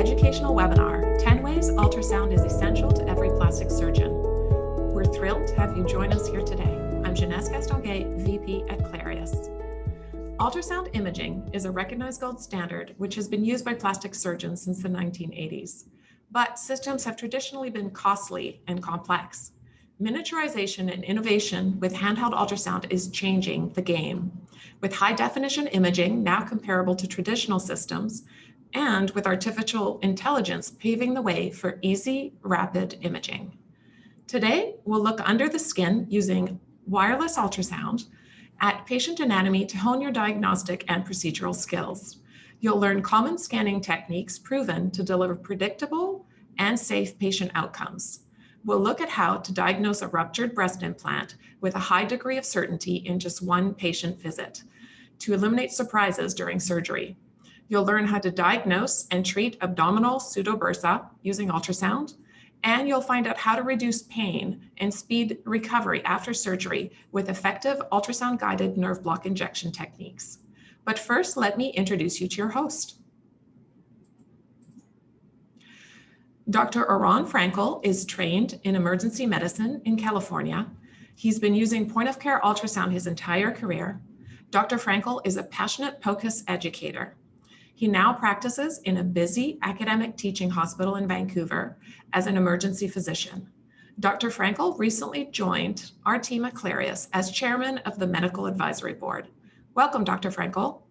educational webinar, 10 Ways Ultrasound is Essential to Every Plastic Surgeon. We're thrilled to have you join us here today. I'm Jeunesse Gastonguay, VP at Clarius. Ultrasound imaging is a recognized gold standard which has been used by plastic surgeons since the 1980s. But systems have traditionally been costly and complex. Miniaturization and innovation with handheld ultrasound is changing the game, with high-definition imaging now comparable to traditional systems, and with artificial intelligence paving the way for easy, rapid imaging. Today, we'll look under the skin using wireless ultrasound at patient anatomy to hone your diagnostic and procedural skills. You'll learn common scanning techniques proven to deliver predictable and safe patient outcomes. We'll look at how to diagnose a ruptured breast implant with a high degree of certainty in just one patient visit to eliminate surprises during surgery. You'll learn how to diagnose and treat abdominal pseudobursae using ultrasound, and you'll find out how to reduce pain and speed recovery after surgery with effective ultrasound-guided nerve block injection techniques. But first, let me introduce you to your host. Dr. Oran Frankel is trained in emergency medicine in California. He's been using point-of-care ultrasound his entire career. Dr. Frankel is a passionate PECS educator. He now practices in a busy academic teaching hospital in Vancouver as an emergency physician. Dr. Frankel recently joined our team at Clarius as chairman of the Medical Advisory Board. Welcome, Dr. Frankel.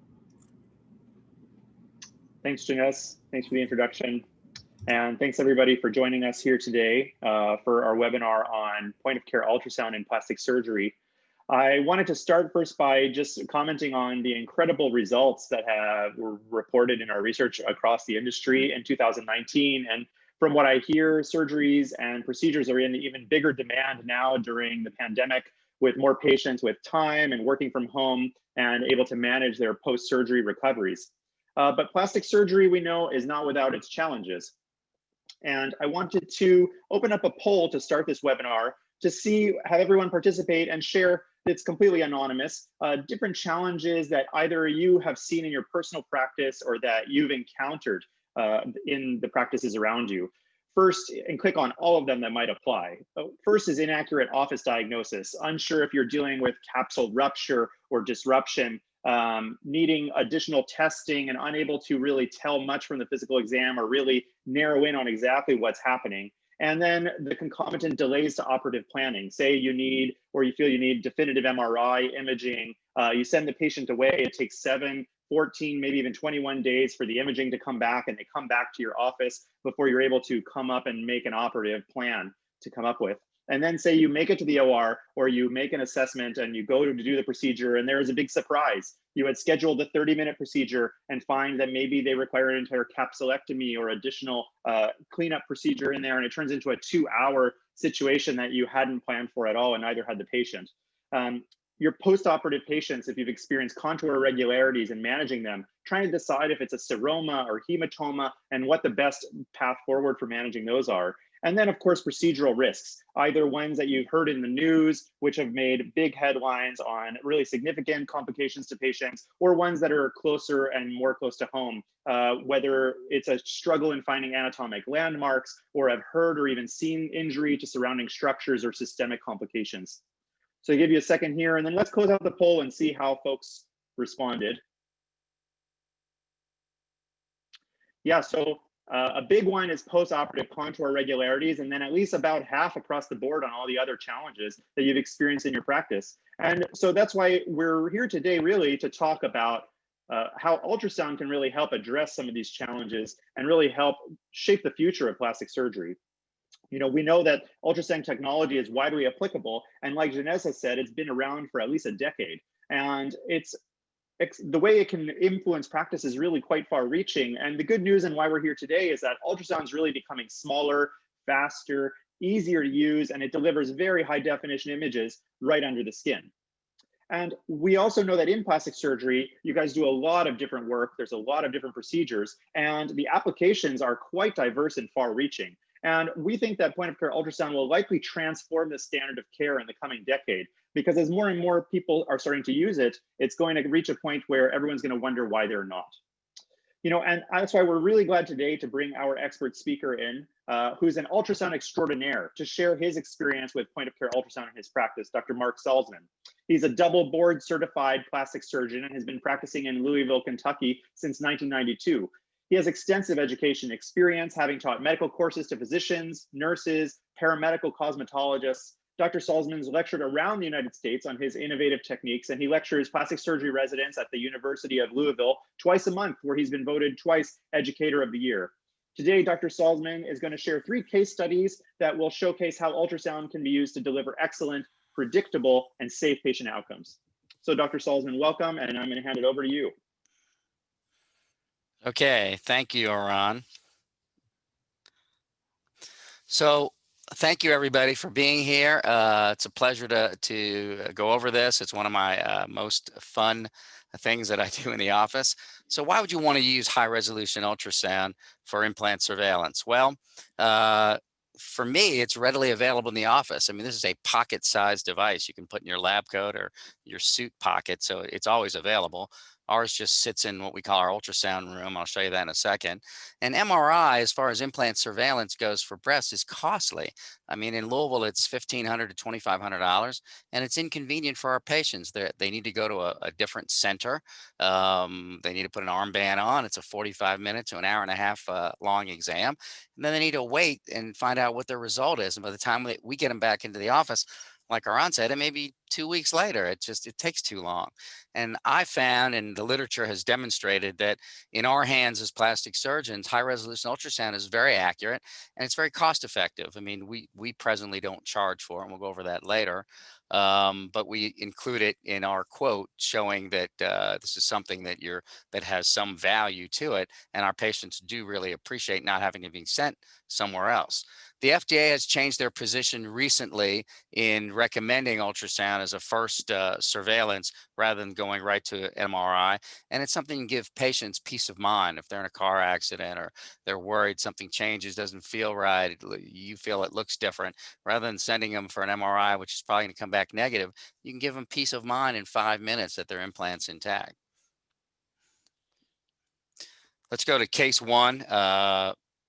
Thanks, Jeunesse. Thanks for the introduction. And thanks everybody for joining us here today for our webinar on point-of-care ultrasound in plastic surgery. I wanted to start first by just commenting on the incredible results that were reported in our research across the industry in 2019. And from what I hear, surgeries and procedures are in even bigger demand now during the pandemic, with more patients with time and working from home and able to manage their post-surgery recoveries. But plastic surgery, we know, is not without its challenges. And I wanted to open up a poll to start this webinar to have everyone participate and share. It's completely anonymous, different challenges that either you have seen in your personal practice or that you've encountered in the practices around you. First, and click on all of them that might apply. First is inaccurate office diagnosis. Unsure if you're dealing with capsule rupture or disruption, needing additional testing and unable to really tell much from the physical exam or really narrow in on exactly what's happening. And then the concomitant delays to operative planning. Say you need, or you feel you need definitive MRI imaging, you send the patient away, it takes 7, 14, maybe even 21 days for the imaging to come back, and they come back to your office before you're able to come up and make an operative plan to come up with. And then say you make it to the OR or you make an assessment and you go to do the procedure and there is a big surprise. You had scheduled a 30-minute procedure and find that maybe they require an entire capsulectomy or additional cleanup procedure in there, and it turns into a 2-hour situation that you hadn't planned for at all, and neither had the patient. Your post-operative patients, if you've experienced contour irregularities and managing them, trying to decide if it's a seroma or hematoma and what the best path forward for managing those are. And then, of course, procedural risks, either ones that you've heard in the news, which have made big headlines on really significant complications to patients, or ones that are closer and more close to home, whether it's a struggle in finding anatomic landmarks, or have heard or even seen injury to surrounding structures or systemic complications. So I'll give you a second here, and then let's close out the poll and see how folks responded. Yeah, so a big one is post-operative contour irregularities, and then at least about half across the board on all the other challenges that you've experienced in your practice. And so that's why we're here today really to talk about how ultrasound can really help address some of these challenges and really help shape the future of plastic surgery. You know, we know that ultrasound technology is widely applicable, and like Jeunesse has said, it's been around for at least a decade. And the way it can influence practice is really quite far-reaching. And the good news and why we're here today is that ultrasound is really becoming smaller, faster, easier to use, and it delivers very high-definition images right under the skin. And we also know that in plastic surgery, you guys do a lot of different work. There's a lot of different procedures, and the applications are quite diverse and far-reaching. And we think that point-of-care ultrasound will likely transform the standard of care in the coming decade, because as more and more people are starting to use it, it's going to reach a point where everyone's going to wonder why they're not. And that's why we're really glad today to bring our expert speaker in, who's an ultrasound extraordinaire, to share his experience with point of care ultrasound in his practice, Dr. Mark Salzman. He's a double board certified plastic surgeon and has been practicing in Louisville, Kentucky since 1992. He has extensive education experience, having taught medical courses to physicians, nurses, paramedical cosmetologists. Dr. Salzman's lectured around the United States on his innovative techniques, and he lectures plastic surgery residents at the University of Louisville twice a month, where he's been voted twice Educator of the Year. Today, Dr. Salzman is going to share 3 case studies that will showcase how ultrasound can be used to deliver excellent, predictable, and safe patient outcomes. So Dr. Salzman, welcome, and I'm going to hand it over to you. Okay, thank you, Oran. So thank you, everybody, for being here. It's a pleasure to go over this. It's one of my most fun things that I do in the office. So why would you want to use high-resolution ultrasound for implant surveillance? Well, for me, it's readily available in the office. I mean, this is a pocket-sized device you can put in your lab coat or your suit pocket, so it's always available. Ours just sits in what we call our ultrasound room. I'll show you that in a second. And MRI, as far as implant surveillance goes for breast, is costly. I mean, in Louisville, it's $1,500 to $2,500, and it's inconvenient for our patients. They need to go to a different center. They need to put an armband on. It's a 45-minute to an hour and a half long exam. And then they need to wait and find out what their result is. And by the time we get them back into the office, like Aran said, it may be 2 weeks later. It takes too long. And I found, and the literature has demonstrated, that in our hands as plastic surgeons, high resolution ultrasound is very accurate and it's very cost effective. I mean, we presently don't charge for it, and we'll go over that later. But we include it in our quote, showing that this is something that has some value to it, and our patients do really appreciate not having to be sent somewhere else. The FDA has changed their position recently in recommending ultrasound as a first surveillance rather than going right to MRI. And it's something to give patients peace of mind. If they're in a car accident or they're worried something changes, doesn't feel right, you feel it looks different, rather than sending them for an MRI, which is probably going to come back negative, you can give them peace of mind in 5 minutes that their implant's intact. Let's go to case 1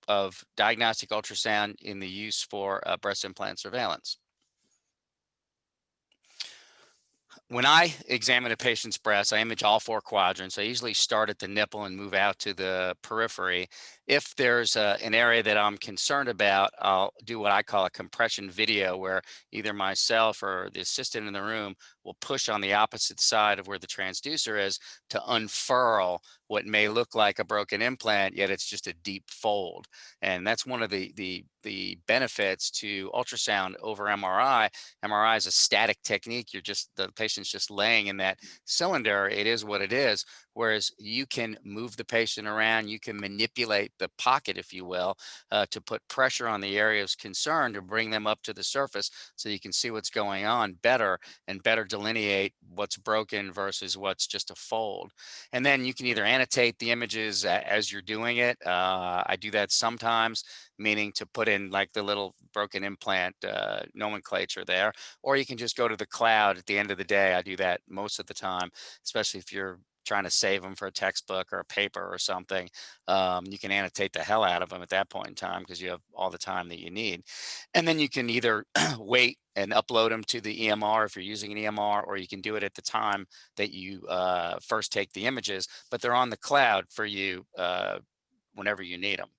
of diagnostic ultrasound in the use for breast implant surveillance. When I examine a patient's breast, I image all 4 quadrants. I usually start at the nipple and move out to the periphery. If there's an area that I'm concerned about, I'll do what I call a compression video, where either myself or the assistant in the room will push on the opposite side of where the transducer is to unfurl what may look like a broken implant, yet it's just a deep fold. And that's one of the benefits to ultrasound over MRI. MRI is a static technique. The patient's just laying in that cylinder. It is what it is. Whereas you can move the patient around, you can manipulate the pocket, if you will, to put pressure on the areas concerned to bring them up to the surface so you can see what's going on better and better delineate what's broken versus what's just a fold. And then you can either annotate the images as you're doing it. I do that sometimes, meaning to put in like the little broken implant nomenclature there, or you can just go to the cloud at the end of the day. I do that most of the time, especially if you're trying to save them for a textbook or a paper or something. You can annotate the hell out of them at that point in time because you have all the time that you need. And then you can either wait and upload them to the EMR if you're using an EMR, or you can do it at the time that you first take the images, but they're on the cloud for you whenever you need them.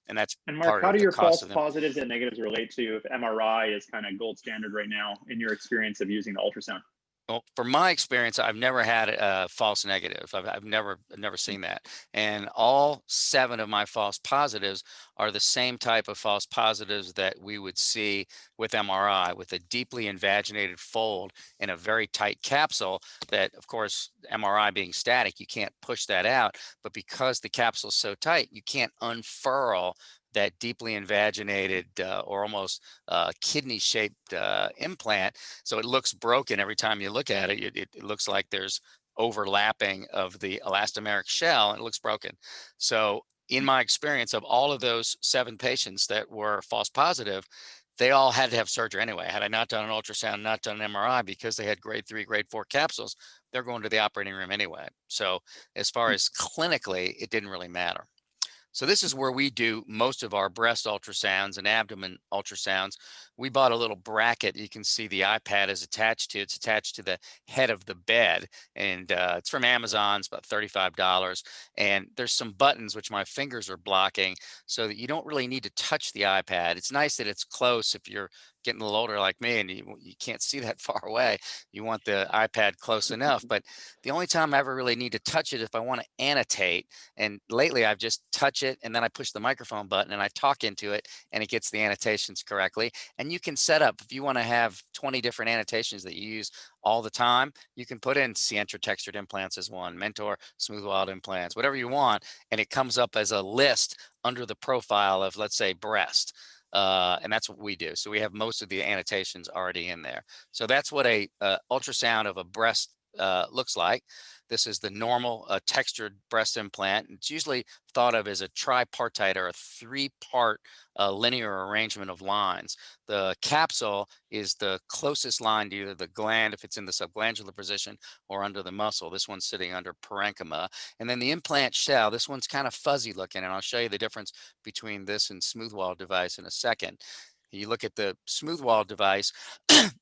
And that's And Mark, part how of do the your cost false of them. positives and negatives relate to if MRI is kind of gold standard right now in your experience of using the ultrasound? Well, from my experience, I've never had a false negative. I've never seen that. And all 7 of my false positives are the same type of false positives that we would see with MRI, with a deeply invaginated fold in a very tight capsule that, of course, MRI being static, you can't push that out. But because the capsule is so tight, you can't unfurl that deeply invaginated or almost kidney-shaped implant. So it looks broken every time you look at it. It looks like there's overlapping of the elastomeric shell, and it looks broken. So in my experience, of all of those 7 patients that were false positive, they all had to have surgery anyway. Had I not done an ultrasound, not done an MRI, because they had grade 3, grade 4 capsules, they're going to the operating room anyway. So as far as clinically, it didn't really matter. So this is where we do most of our breast ultrasounds and abdomen ultrasounds. We bought a little bracket. You can see the iPad is attached to. It's attached to the head of the bed, and it's from Amazon. It's about $35. And there's some buttons which my fingers are blocking, so that you don't really need to touch the iPad. It's nice that it's close if you're getting a little older like me and you can't see that far away. You want the iPad close enough. But the only time I ever really need to touch it is if I want to annotate. And lately I've just touch it and then I push the microphone button and I talk into it and it gets the annotations correctly. And you can set up, if you want to have 20 different annotations that you use all the time, you can put in Sientra textured implants as one, Mentor smooth walled implants, whatever you want. And it comes up as a list under the profile of, let's say, breast. And that's what we do. So we have most of the annotations already in there. So that's what a ultrasound of a breast looks like. This is the normal textured breast implant. It's usually thought of as a tripartite or a three-part linear arrangement of lines. The capsule is the closest line to either the gland, if it's in the subglandular position, or under the muscle. This one's sitting under parenchyma. And then the implant shell, this one's kind of fuzzy looking, and I'll show you the difference between this and smooth wall device in a second. You look at the smooth wall device,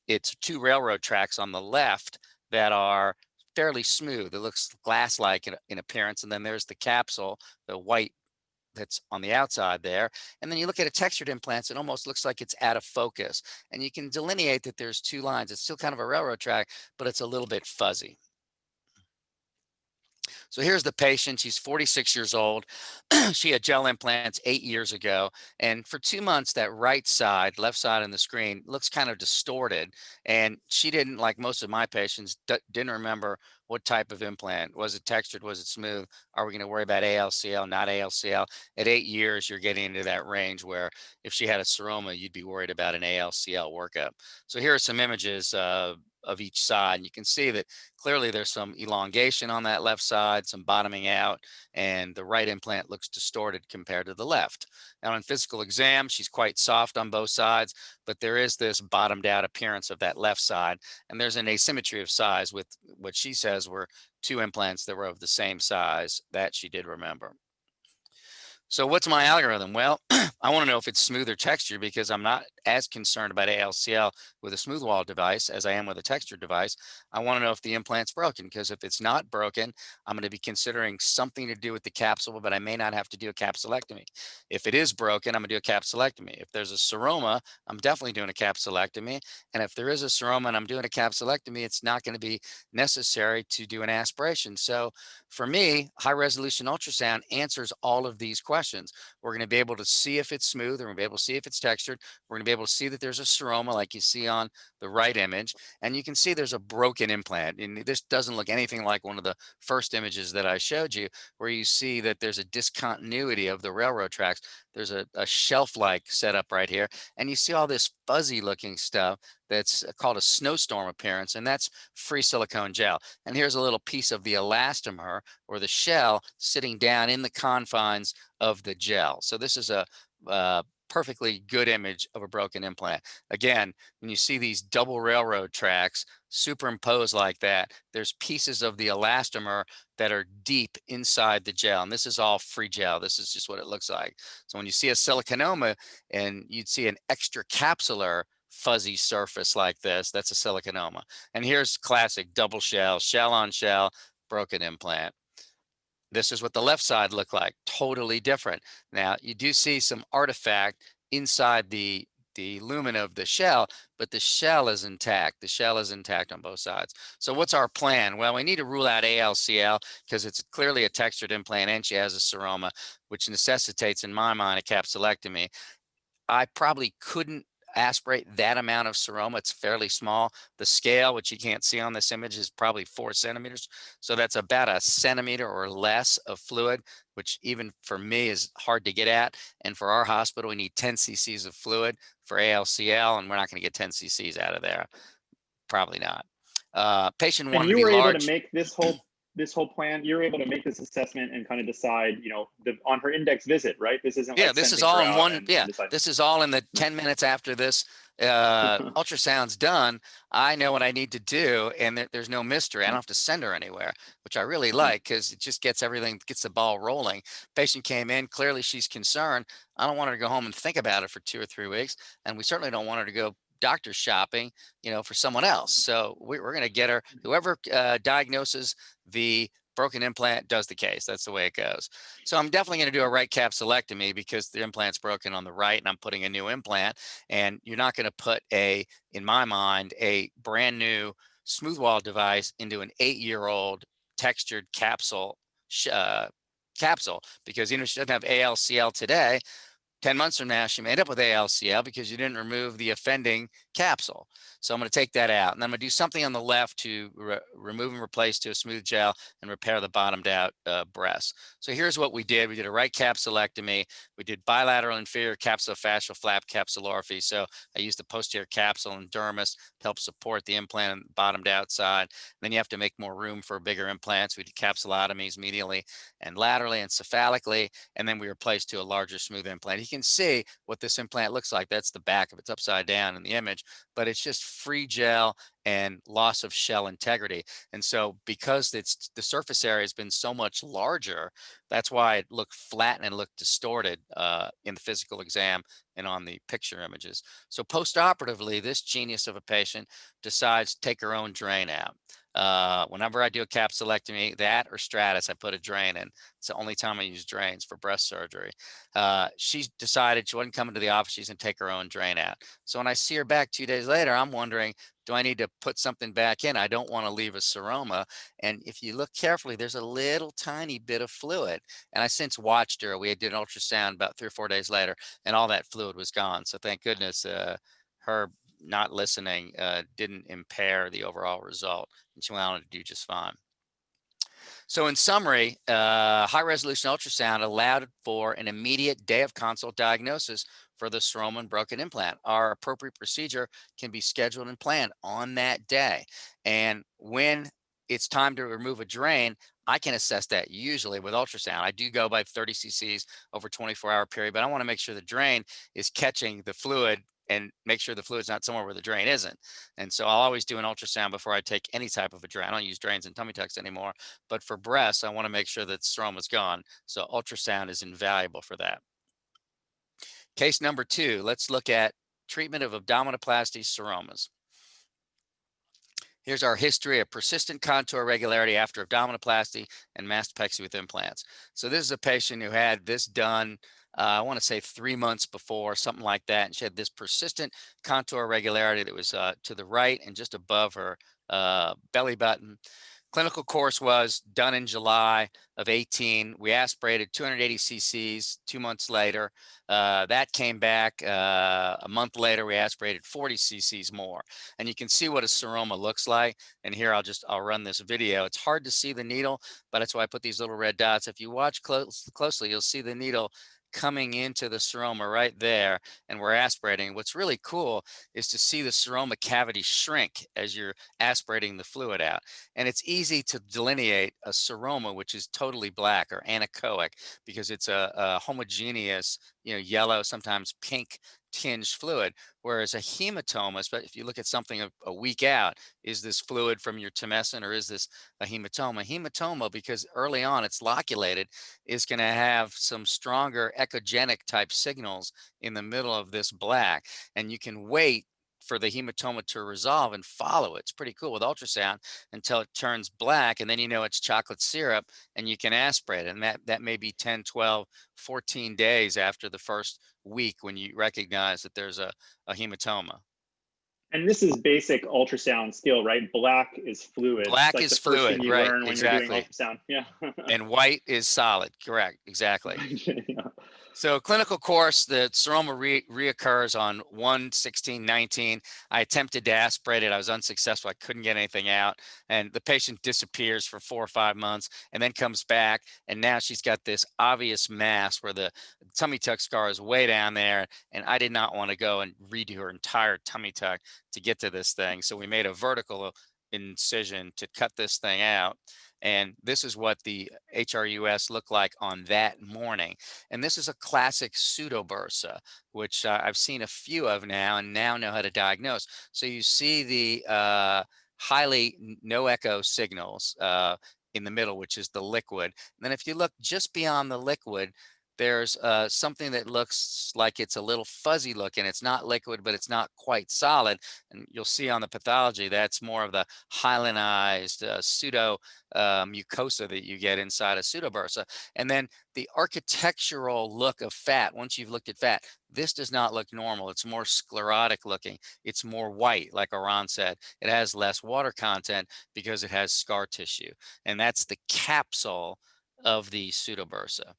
it's two railroad tracks on the left that are fairly smooth. It looks glass-like in appearance. And then there's the capsule, the white that's on the outside there. And then you look at a textured implants, it almost looks like it's out of focus. And you can delineate that there's two lines. It's still kind of a railroad track, but it's a little bit fuzzy. So here's the patient. She's 46 years old. She had gel implants 8 years ago. And for 2 months, that right side, left side on the screen, looks kind of distorted. And she didn't, like most of my patients, didn't remember what type of implant. Was it textured? Was it smooth? Are we going to worry about ALCL, not ALCL? At 8 years, you're getting into that range where if she had a seroma, you'd be worried about an ALCL workup. So here are some images of each side. And you can see that clearly there's some elongation on that left side, some bottoming out, and the right implant looks distorted compared to the left. Now on physical exam, she's quite soft on both sides, but there is this bottomed out appearance of that left side. And there's an asymmetry of size with what she says were two implants that were of the same size. That she did remember. So what's my algorithm? Well, I want to know if it's smooth or textured because I'm not as concerned about ALCL with a smooth wall device as I am with a textured device. I want to know if the implant's broken, because if it's not broken, I'm going to be considering something to do with the capsule, but I may not have to do a capsulectomy. If it is broken, I'm going to do a capsulectomy. If there's a seroma, I'm definitely doing a capsulectomy. And if there is a seroma and I'm doing a capsulectomy, it's not going to be necessary to do an aspiration. So for me, high resolution ultrasound answers all of these questions. We're going to be able to see if it's smooth, or we're going to be able to see if it's textured. We're going to be able to see that there's a seroma like you see on the right image. And you can see there's a broken implant. And this doesn't look anything like one of the first images that I showed you, where you see that there's a discontinuity of the railroad tracks. There's a shelf-like setup right here. And you see all this fuzzy looking stuff that's called a snowstorm appearance, and that's free silicone gel. And here's a little piece of the elastomer, or the shell, sitting down in the confines of the gel. So this is a perfectly good image of a broken implant. Again, when you see these double railroad tracks superimposed like that, there's pieces of the elastomer that are deep inside the gel. And this is all free gel. This is just what it looks like. So when you see a siliconoma and you'd see an extracapsular fuzzy surface like this, that's a siliconoma. And here's classic double shell, shell on shell, broken implant. This is what the left side looked like, totally different. Now you do see some artifact inside the lumen of the shell, but the shell is intact. The shell is intact on both sides. So what's our plan? Well, we need to rule out ALCL because it's clearly a textured implant and she has a seroma, which necessitates, in my mind, a capsulectomy. I probably couldn't aspirate that amount of seroma. It's fairly small. The scale, which you can't see on this image, is probably 4 centimeters. So that's about a centimeter or less of fluid, which even for me is hard to get at. And for our hospital, we need 10 cc's of fluid for ALCL, and we're not going to get 10 cc's out of there. Probably not. Patient And wanted you to be were able large. to make this whole this whole plan, you're able to make this assessment and kind of decide, on her index visit, right? This isn't Yeah, like this is sending her all in out one. and Yeah, deciding. this is all in the 10 minutes after this ultrasound's done. I know what I need to do, and there's no mystery. I don't have to send her anywhere, which I really like because it just gets the ball rolling. Patient came in, clearly she's concerned. I don't want her to go home and think about it for 2 or 3 weeks, and we certainly don't want her to go doctor shopping, for someone else. So we're going to get her, whoever diagnoses the broken implant does the case. That's the way it goes. So I'm definitely going to do a right capsulectomy because the implant's broken on the right and I'm putting a new implant. And you're not going to put in my mind, a brand new smooth wall device into an 8-year-old textured capsule because she doesn't have ALCL today. 10 months from now, she may end up with ALCL because you didn't remove the offending capsule. So I'm going to take that out. And then I'm going to do something on the left to remove and replace to a smooth gel and repair the bottomed out breast. So here's what we did. We did a right capsulectomy. We did bilateral inferior capsulofascial flap capsulorrhaphy. So I used the posterior capsule and dermis to help support the implant on the bottomed out side. Then you have to make more room for bigger implants. We did capsulotomies medially and laterally and cephalically. And then we replaced to a larger smooth implant. You can see what this implant looks like. That's the back of it. It's upside down in the image, but it's just free gel and loss of shell integrity. And so because the surface area has been so much larger, that's why it looked flat and it looked distorted in the physical exam and on the picture images. So post-operatively, this genius of a patient decides to take her own drain out. Whenever I do a capsulectomy, that or Stratus, I put a drain in. It's the only time I use drains for breast surgery. She decided she wasn't coming to the office. She's going to take her own drain out. So when I see her back 2 days later, I'm wondering, do I need to put something back in? I don't want to leave a seroma. And if you look carefully, there's a little tiny bit of fluid. And I since watched her. We did an ultrasound about 3 or 4 days later, and all that fluid was gone. So thank goodness her not listening didn't impair the overall result, and she went on to do just fine. So in summary, high resolution ultrasound allowed for an immediate day of consult diagnosis for the seroma and broken implant. Our appropriate procedure can be scheduled and planned on that day. And when it's time to remove a drain, I can assess that usually with ultrasound. I do go by 30 cc's over 24-hour period, but I want to make sure the drain is catching the fluid and make sure the fluid's not somewhere where the drain isn't. And so I'll always do an ultrasound before I take any type of a drain. I don't use drains and tummy tucks anymore, but for breasts, I want to make sure that stroma's gone. So ultrasound is invaluable for that. Case number 2, let's look at treatment of abdominoplasty seromas. Here's our history of persistent contour irregularity after abdominoplasty and mastopexy with implants. So this is a patient who had this done, I want to say 3 months before, something like that. And she had this persistent contour irregularity that was to the right and just above her belly button. Clinical course was done in July of 18. We aspirated 280 cc's 2 months later. That came back a month later. We aspirated 40 cc's more. And you can see what a seroma looks like. And here I'll run this video. It's hard to see the needle, but that's why I put these little red dots. If you watch closely, you'll see the needle coming into the seroma right there, and we're aspirating. What's really cool is to see the seroma cavity shrink as you're aspirating the fluid out. And it's easy to delineate a seroma, which is totally black or anechoic, because it's a homogeneous, yellow, sometimes pink tinged fluid, whereas a hematoma, especially if you look at something a week out, is this fluid from your tumescent or is this a hematoma? Hematoma, because early on it's loculated, is going to have some stronger echogenic type signals in the middle of this black, and you can wait for the hematoma to resolve and follow it. It's pretty cool with ultrasound until it turns black, and then it's chocolate syrup and you can aspirate it. And that may be 10, 12, 14 days after the first week when you recognize that there's a hematoma. And this is basic ultrasound skill, right? Black is fluid. Black it's like is the first fluid, thing you right? learn when Exactly. you're doing ultrasound. Yeah. And white is solid. Correct. Exactly. Yeah. So clinical course, the seroma reoccurs on 1/16/19. I attempted to aspirate it. I was unsuccessful. I couldn't get anything out. And the patient disappears for 4 or 5 months and then comes back. And now she's got this obvious mass where the tummy tuck scar is way down there. And I did not want to go and redo her entire tummy tuck to get to this thing. So we made a vertical incision to cut this thing out. And this is what the HRUS looked like on that morning. And this is a classic pseudobursa, which I've seen a few of now and now know how to diagnose. So you see the no echo signals in the middle, which is the liquid. And then if you look just beyond the liquid, there's something that looks like it's a little fuzzy looking. It's not liquid, but it's not quite solid. And you'll see on the pathology, that's more of the hyalinized pseudo mucosa that you get inside a pseudobursa. And then the architectural look of fat, once you've looked at fat, this does not look normal. It's more sclerotic looking. It's more white, like Aran said. It has less water content because it has scar tissue. And that's the capsule of the pseudobursa.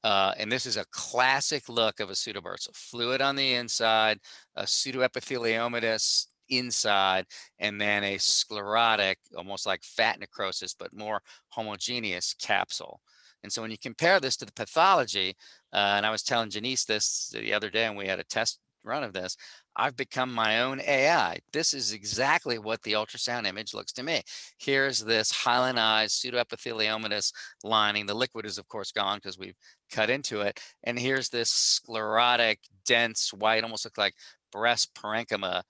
And this is a classic look of a pseudobursa. Fluid on the inside, a pseudoepitheliomatous inside, and then a sclerotic, almost like fat necrosis, but more homogeneous capsule. And so when you compare this to the pathology, and I was telling Janice this the other day, and we had a test run of this, I've become my own AI. This is exactly what the ultrasound image looks to me. Here's this hyalinized pseudoepitheliomatous lining. The liquid is, of course, gone because we've cut into it. And here's this sclerotic, dense, white, almost look like breast parenchyma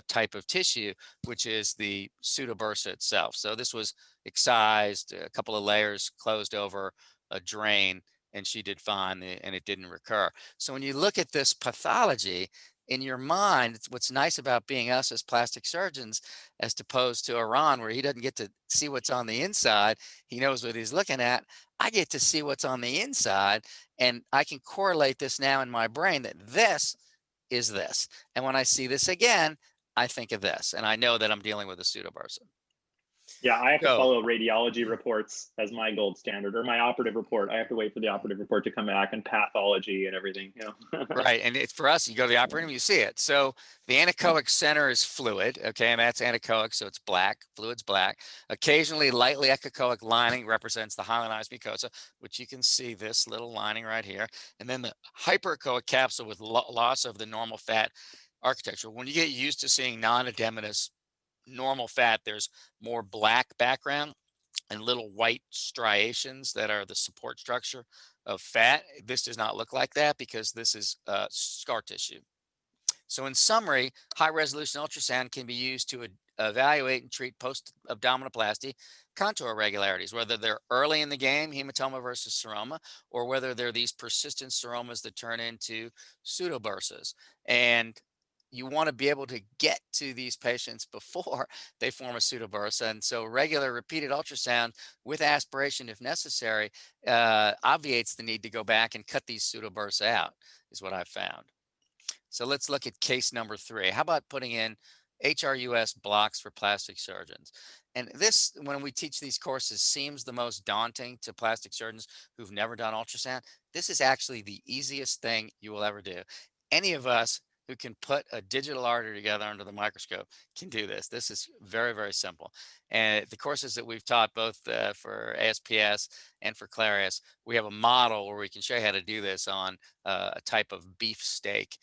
type of tissue, which is the pseudobursa itself. So this was excised, a couple of layers closed over a drain, and she did fine, and it didn't recur. So when you look at this pathology, in your mind, what's nice about being us as plastic surgeons, as opposed to Iran, where he doesn't get to see what's on the inside, he knows what he's looking at. I get to see what's on the inside, and I can correlate this now in my brain that this is this. And when I see this again, I think of this, and I know that I'm dealing with a pseudobursa. Yeah, I have to So, follow radiology reports as my gold standard, or my operative report. I have to wait for the operative report to come back, and pathology and everything. right, and it's for us, you go to the operating room, you see it. So the anechoic center is fluid, okay, and that's anechoic, so it's black, fluid's black. Occasionally, lightly echoic lining represents the hyalinized mucosa, which you can see this little lining right here. And then the hyperechoic capsule with loss of the normal fat architecture. When you get used to seeing non-edematous normal fat, there's more black background and little white striations that are the support structure of fat. This does not look like that because this is scar tissue. So in summary, high resolution ultrasound can be used to evaluate and treat post-abdominoplasty contour irregularities, whether they're early in the game, hematoma versus seroma, or whether they're these persistent seromas that turn into pseudobursas. And you want to be able to get to these patients before they form a pseudobursa. And so regular repeated ultrasound with aspiration, if necessary, obviates the need to go back and cut these pseudobursa out, is what I've found. So let's look at case number 3. How about putting in HRUS blocks for plastic surgeons? And this, when we teach these courses, seems the most daunting to plastic surgeons who've never done ultrasound. This is actually the easiest thing you will ever do. Any of us who can put a digital artery together under the microscope can do this. This is very, very simple. And the courses that we've taught both for ASPS and for Clarius, we have a model where we can show you how to do this on a type of beef steak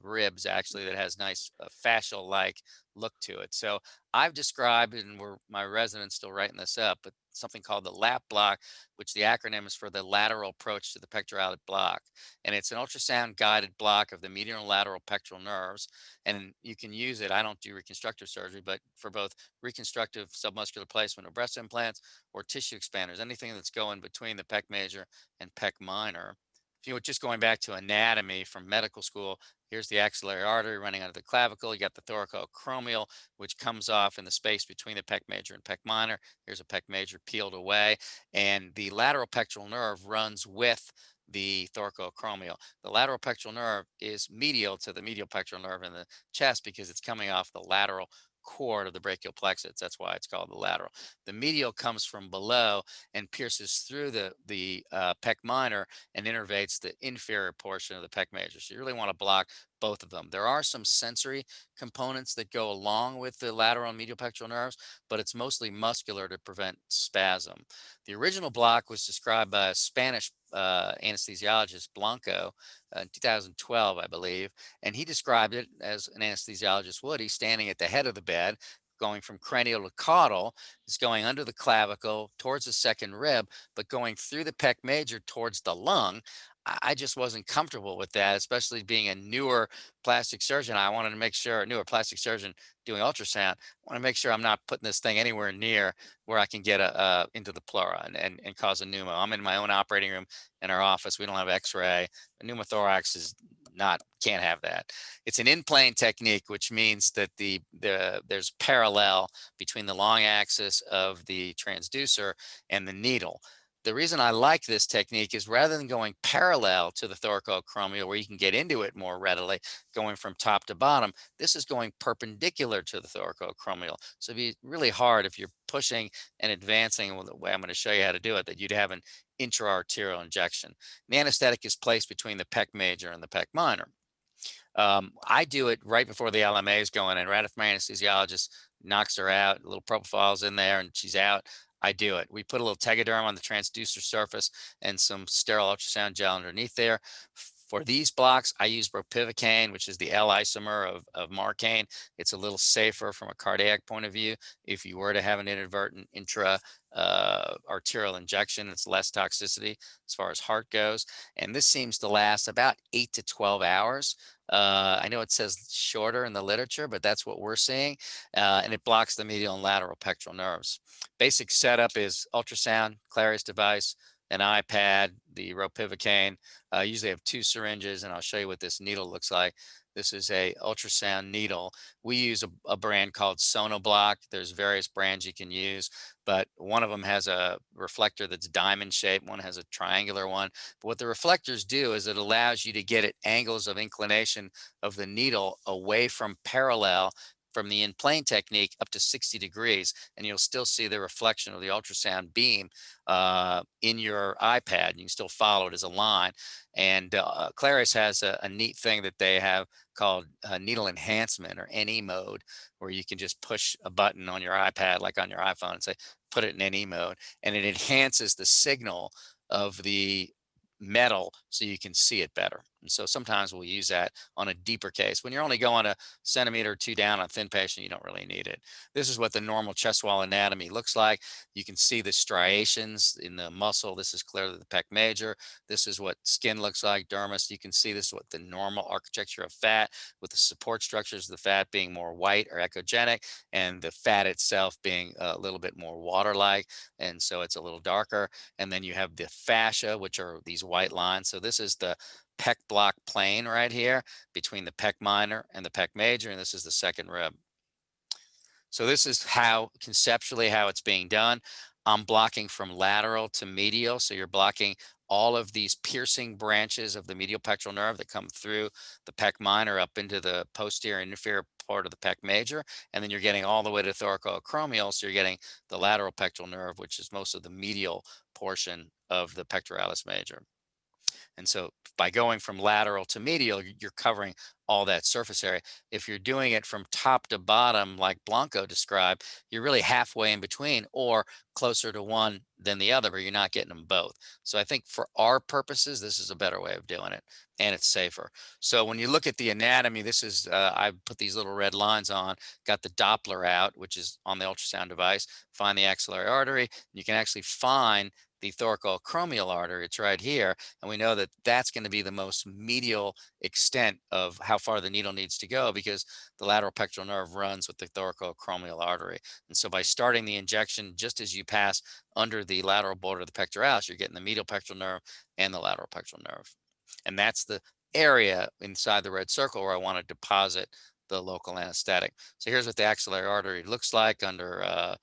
ribs, actually, that has nice fascial-like look to it. So I've described, and my resident's still writing this up, but something called the LAP block, which the acronym is for the lateral approach to the pectoralis block. And it's an ultrasound-guided block of the medial and lateral pectoral nerves. And you can use it. I don't do reconstructive surgery, but for both reconstructive submuscular placement of breast implants or tissue expanders, anything that's going between the pec major and pec minor. If you're just going back to anatomy from medical school, here's the axillary artery running under the clavicle. You got the thoracoacromial, which comes off in the space between the pec major and pec minor. Here's a pec major peeled away. And the lateral pectoral nerve runs with the thoracoacromial. The lateral pectoral nerve is medial to the medial pectoral nerve in the chest because it's coming off the lateral cord of the brachial plexus. That's why it's called the lateral. The medial comes from below and pierces through the pec minor and innervates the inferior portion of the pec major. So you really want to block both of them. There are some sensory components that go along with the lateral and medial pectoral nerves, but it's mostly muscular to prevent spasm. The original block was described by a Spanish anesthesiologist, Blanco, in 2012, I believe, and he described it as an anesthesiologist would. He's standing at the head of the bed, going from cranial to caudal is going under the clavicle towards the second rib, but going through the pec major towards the lung. I just wasn't comfortable with that, especially being a newer plastic surgeon. I wanted to make sure, a newer plastic surgeon doing ultrasound, I want to make sure I'm not putting this thing anywhere near where I can get into the pleura and cause a pneumo. I'm in my own operating room in our office. We don't have x-ray. A pneumothorax is not, can't have that. It's an in-plane technique, which means that there's parallel between the long axis of the transducer and the needle. The reason I like this technique is rather than going parallel to the thoracoacromial where you can get into it more readily, going from top to bottom, this is going perpendicular to the thoracoacromial. So it'd be really hard if you're pushing and advancing the way I'm going to show you how to do it, that you'd have an intra-arterial injection. The anesthetic is placed between the pec major and the pec minor. I do it right before the LMA is going in. Right if my anesthesiologist knocks her out, a little propofol's in there and she's out, I do it. We put a little tegaderm on the transducer surface and some sterile ultrasound gel underneath there. For these blocks, I use ropivacaine, which is the L isomer of marcaine. It's a little safer from a cardiac point of view. If you were to have an inadvertent intra arterial injection, it's less toxicity as far as heart goes. And this seems to last about 8 to 12 hours. I know it says shorter in the literature, but that's what we're seeing. And it blocks the medial and lateral pectoral nerves. Basic setup is ultrasound, Clarius device, an iPad, the ropivacaine. Usually have 2 syringes, and I'll show you what this needle looks like. This is a ultrasound needle. We use a brand called Sonoblock. There's various brands you can use, but one of them has a reflector that's diamond shaped. One has a triangular one. But what the reflectors do is it allows you to get at angles of inclination of the needle away from parallel from the in-plane technique up to 60 degrees, and you'll still see the reflection of the ultrasound beam in your iPad. You can still follow it as a line. And Clarius has a neat thing that they have called needle enhancement, or NE mode, where you can just push a button on your iPad, like on your iPhone, and say, put it in NE mode, and it enhances the signal of the metal so you can see it better. And so sometimes we'll use that on a deeper case. When you're only going a centimeter or 2 down on a thin patient, you don't really need it. This is what the normal chest wall anatomy looks like. You can see the striations in the muscle. This is clearly the pec major. This is what skin looks like, dermis. You can see this is what the normal architecture of fat, with the support structures of the fat being more white or echogenic, and the fat itself being a little bit more water-like, and so it's a little darker. And then you have the fascia, which are these white lines. So this is the pec block plane right here between the pec minor and the pec major, and this is the second rib. So this is how conceptually how it's being done. I'm blocking from lateral to medial. So you're blocking all of these piercing branches of the medial pectoral nerve that come through the pec minor up into the posterior and inferior part of the pec major. And then you're getting all the way to thoracoacromial. So you're getting the lateral pectoral nerve, which is most of the medial portion of the pectoralis major. And so by going from lateral to medial, you're covering all that surface area. If you're doing it from top to bottom, like Blanco described, you're really halfway in between, or closer to one than the other, but you're not getting them both. So I think for our purposes, this is a better way of doing it, and it's safer. So when you look at the anatomy, this is, I put these little red lines on, got the Doppler out, which is on the ultrasound device, find the axillary artery. You can actually find the thoracoacromial artery. It's right here. And we know that that's going to be the most medial extent of how far the needle needs to go, because the lateral pectoral nerve runs with the thoracoacromial artery. And so by starting the injection just as you pass under the lateral border of the pectoralis, you're getting the medial pectoral nerve and the lateral pectoral nerve. And that's the area inside the red circle where I want to deposit the local anesthetic. So here's what the axillary artery looks like under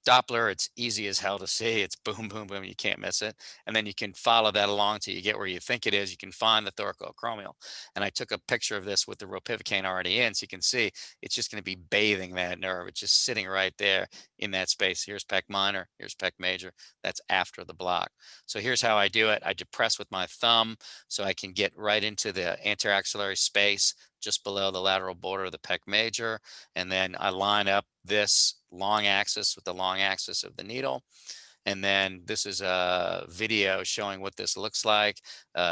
Doppler. It's easy as hell to see. It's boom, boom, boom. You can't miss it. And then you can follow that along till you get where you think it is. You can find the thoracoacromial. And I took a picture of this with the ropivacaine already in, so you can see it's just going to be bathing that nerve. It's just sitting right there in that space. Here's pec minor, here's pec major. That's after the block. So here's how I do it. I depress with my thumb so I can get right into the anteraxillary space just below the lateral border of the pec major. And then I line up this long axis with the long axis of the needle. And then this is a video showing what this looks like.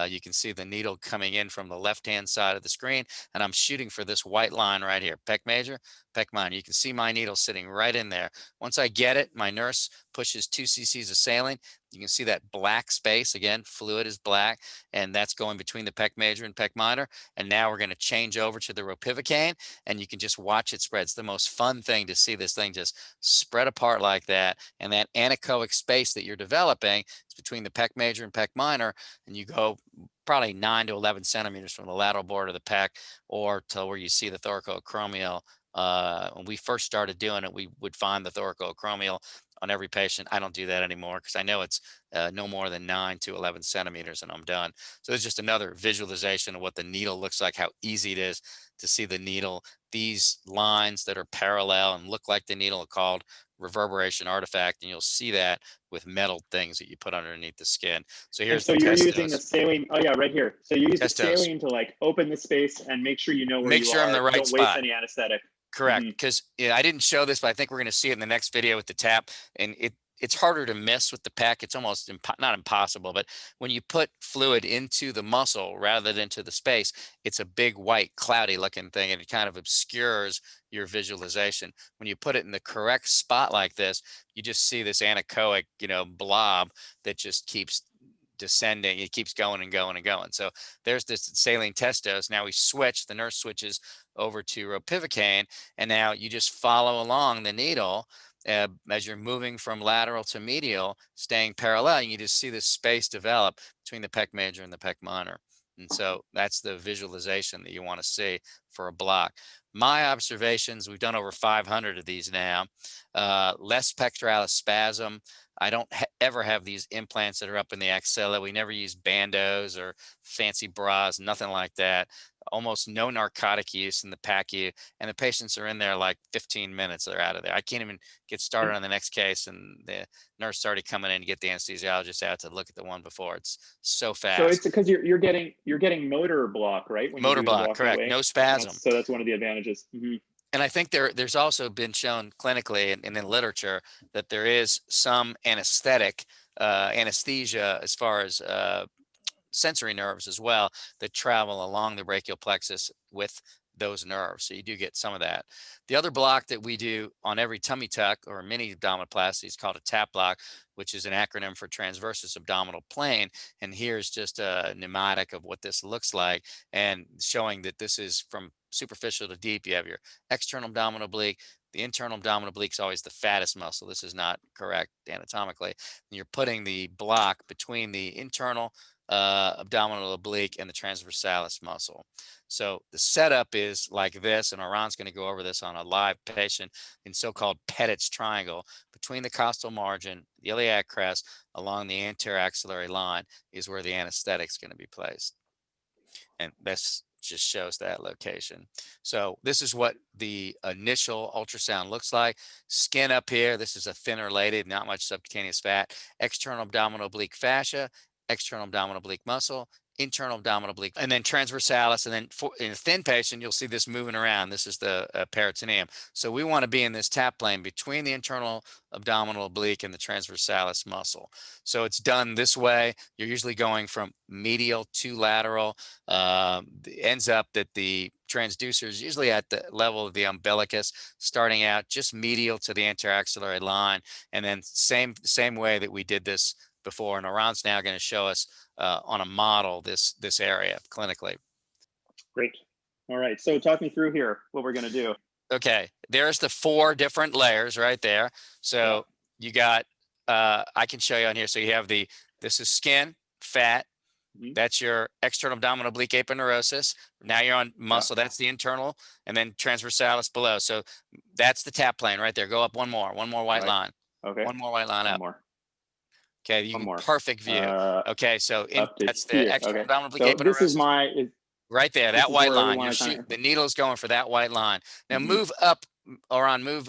You can see the needle coming in from the left-hand side of the screen, and I'm shooting for this white line right here, pec major, pec minor. You can see my needle sitting right in there. Once I get it, my nurse pushes 2 cc's of saline. You can see that black space. Again, fluid is black, and that's going between the pec major and pec minor. And now we're going to change over to the ropivacaine, and you can just watch it spread. It's the most fun thing to see this thing just spread apart like that. And that anechoic space that you're developing is between the pec major and pec minor, and you go probably 9 to 11 centimeters from the lateral border of the pec or to where you see the thoracoacromial. When we first started doing it, we would find the thoracoacromial on every patient. I don't do that anymore because I know it's no more than 9 to 11 centimeters and I'm done. So it's just another visualization of what the needle looks like, how easy it is to see the needle. These lines that are parallel and look like the needle are called reverberation artifact, and you'll see that with metal things that you put underneath the skin. So And here's so the you're test using the dose. saline. Oh yeah, right here. So you use the Test dose. saline to like open the space and make sure you know where Make you sure I'm in are. the right Don't waste spot. any anesthetic. Correct, because I didn't show this, but I think we're going to see it in the next video with the tap, and it's harder to miss with the PEC. It's almost not impossible, but when you put fluid into the muscle rather than into the space, it's a big white cloudy looking thing, and it kind of obscures your visualization. When you put it in the correct spot like this, you just see this anechoic, blob that just keeps descending. It keeps going and going and going. So there's this saline test dose. Now we switch, the nurse switches over to ropivacaine, and now you just follow along the needle as you're moving from lateral to medial, staying parallel, and you just see this space develop between the pec major and the pec minor. And so that's the visualization that you want to see for a block. My observations, we've done over 500 of these now, less pectoralis spasm. I don't ever have these implants that are up in the axilla. We never use bandos or fancy bras, nothing like that. Almost no narcotic use in the PACU, and the patients are in there like 15 minutes. They're out of there. I can't even get started on the next case, and the nurse is already coming in to get the anesthesiologist out to look at the one before. It's so So it's fast. because you're getting motor block, right? When you Motor do the block, walking correct. away. No spasm. That's one of the advantages. And I think there's also been shown clinically and in literature that there is some anesthetic anesthesia as far as sensory nerves as well that travel along the brachial plexus with those nerves. So you do get some of that. The other block that we do on every tummy tuck or mini abdominoplasty is called a TAP block, which is an acronym for transversus abdominal plane. And here's just a pneumatic of what this looks like and showing that this is from superficial to deep. You have your external abdominal oblique. The internal abdominal oblique is always the fattest muscle. This is not correct anatomically. And you're putting the block between the internal abdominal oblique and the transversalis muscle. So the setup is like this, and Aran's going to go over this on a live patient in so-called Pettit's triangle. Between the costal margin, the iliac crest, along the anterior axillary line is where the anesthetic is going to be placed. And this just shows that location. So this is what the initial ultrasound looks like. Skin up here, this is a thinner lated, not much subcutaneous fat. External abdominal oblique fascia, external abdominal oblique muscle, internal abdominal oblique, and then transversalis. And then in a thin patient, you'll see this moving around. This is the peritoneum. So we want to be in this tap plane between the internal abdominal oblique and the transversalis muscle. So it's done this way. You're usually going from medial to lateral. Ends up that the transducer is usually at the level of the umbilicus, starting out just medial to the anterior axillary line, and then same way that we did this before. And Aran's now going to show us on a model this area clinically. Great. All right. So talk me through here what we're going to do. Okay, there's the 4 different layers right there. So you got, I can show you on here. So you have this is skin, fat. That's your external abdominal oblique aponeurosis. Now you're on muscle. That's the internal, and then transversalis below. So that's the tap plane right there. Go up one more white line. Okay. One more white line up. More. Okay, you can perfect view. Okay, so that's the external abdominal oblique aponeurosis. This is right there, that white line. You're shooting, the needle is going for that white line. Now move up, Aran, move